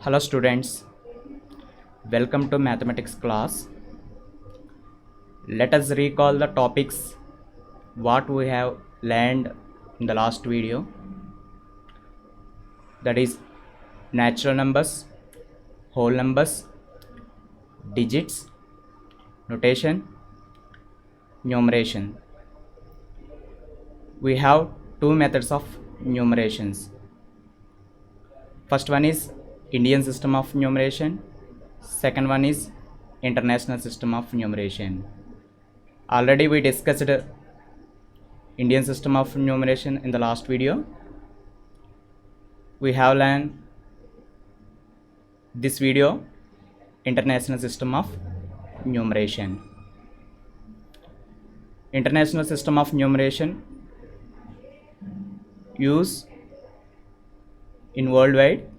Hello students, welcome to mathematics class. Let us recall the topics what we have learned in the last video, that is natural numbers, whole numbers, digits, notation, numeration. We have two methods of numerations. First one is Indian system of numeration, second one is international system of numeration. Already we discussed Indian system of numeration in the last video. We have learned this video international system of numeration. International system of numeration use in worldwide.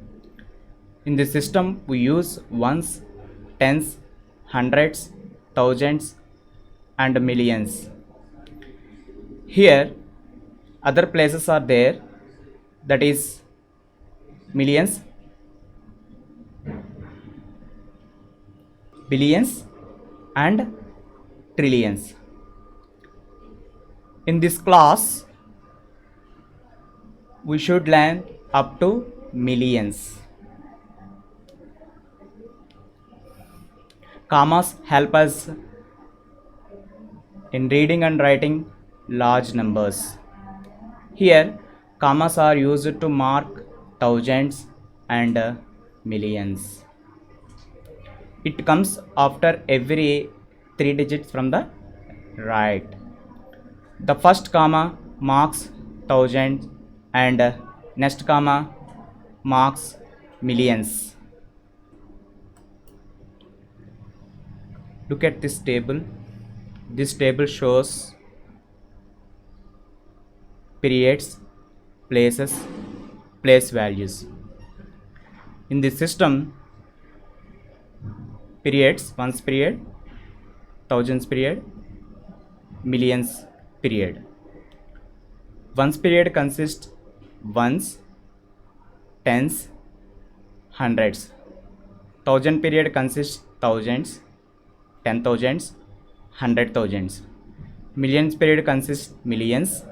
In this system we use ones, tens, hundreds, thousands and millions. Here other places are there, that is millions, billions and trillions. In this class we should learn up to millions. Commas help us in reading and writing large numbers. Here commas are used to mark thousands and millions. It comes after every 3 digits from the right. The first comma marks thousands and next comma marks millions. Look at this table. This table shows periods, places, place values. In this system, periods, ones period, thousands period, millions period. Ones period consists ones, tens, hundreds. Thousand period consists thousands, 10,000s, 100,000s. Millions period consists millions,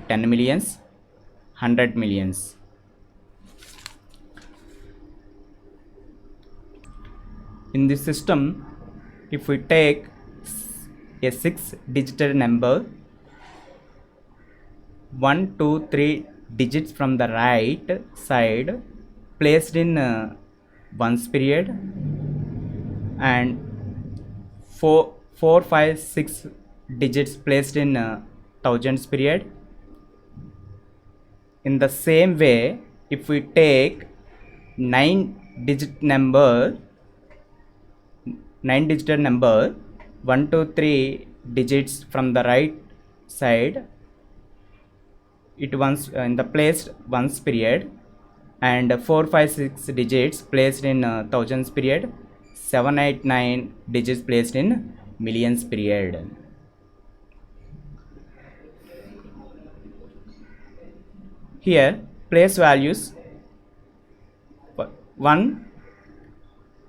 10 millions, 100 millions. In this system, if we take a 6-digit number, 1, 2, 3 digits from the right side placed in ones period and 4, 5, 6 digits placed in thousands period. In the same way, if we take 9-digit number, 1, 2, 3 digits from the right side, it once in the placed ones period, and 4, 5, 6 digits placed in thousands period, 7, 8, 9 digits placed in millions period. Here place values, 1,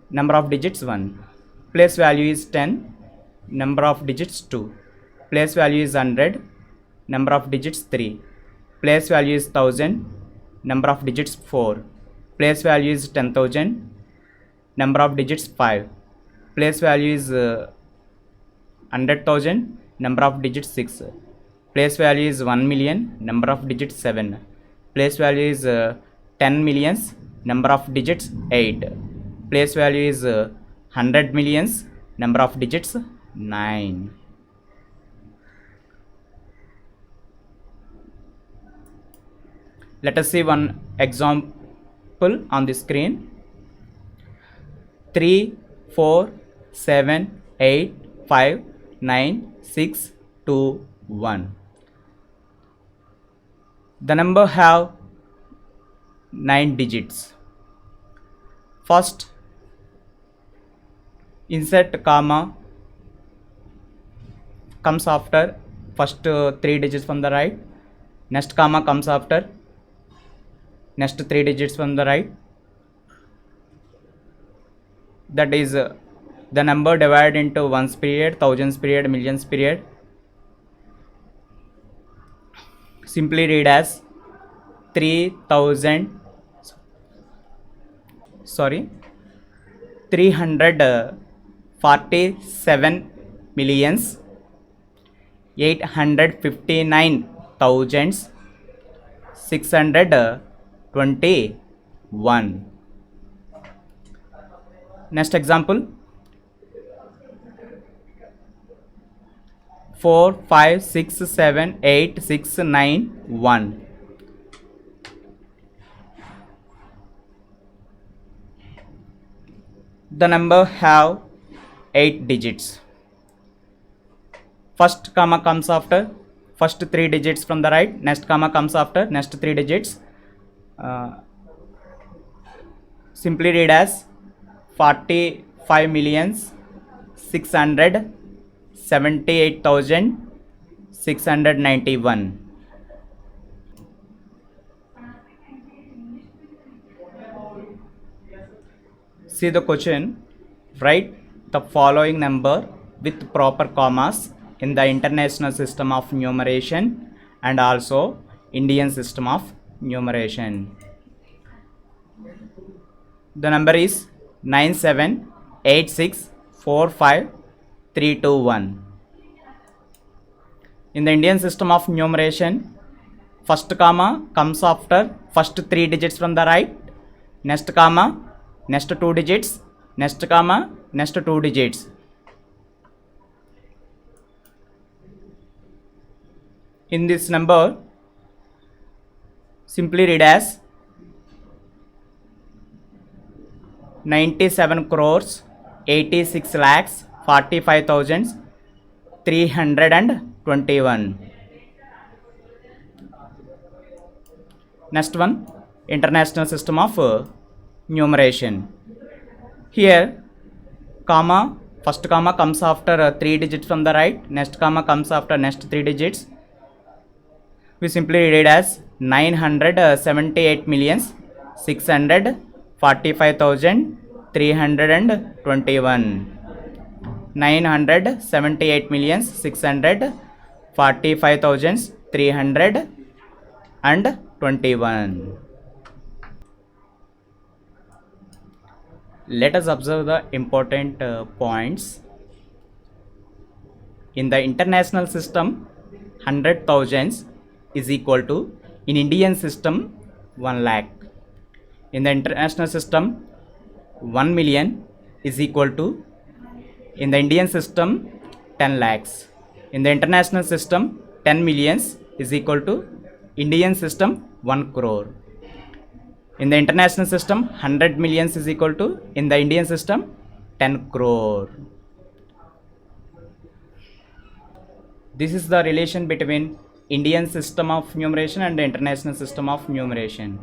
number of digits 1, place value is 10, number of digits 2, place value is 100, number of digits 3, place value is 1000, number of digits 4, place value is 10,000, number of digits 5, place value is 100,000, number of digits 6, place value is 1 million, number of digits 7, place value is 10 millions, number of digits 8, place value is 100 millions, number of digits 9. Let us see one example on the screen. 3, 4, 7, 8, 5, 9, 6, 2, 1. The number have 9 digits. First, insert comma comes after first 3 digits from the right. Next comma comes after next 3 digits from the right. that is the number divided into ones period, thousands period, millions period. Simply read as 347 millions 859,621. Next example, 4, 5, 6, 7, 8, 6, 9, 1. The number have 8 digits. First comma comes after first 3 digits from the right, next comma comes after next 3 digits. Simply read as 45,678,691. See the question. Write the following number with proper commas in the International System of Numeration and also Indian System of Numeration. The number is 978645321. In the Indian System of Numeration, first comma comes after first 3 digits from the right, next comma, next 2 digits, next comma, next 2 digits. In this number, simply read as 97 crores 86 lakhs 45,321. Next one, International System of Numeration. Here, comma, first comma comes after 3 digits from the right, next comma comes after next 3 digits. We simply read it as 978,645,321. 978,645,321. Let us observe the important points. In the international system, 100,000 is equal to, in Indian system, 1 lakh. In the international system, 1 million is equal to, in the Indian system, 10 lakhs. In the international system, 10 millions is equal to, Indian system, 1 crore. In the international system, 100 millions is equal to, in the Indian system, 10 crore. This is the relation between Indian system of numeration and the international system of numeration.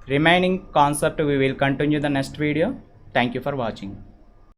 Remaining concept we will continue the next video. Thank you for watching.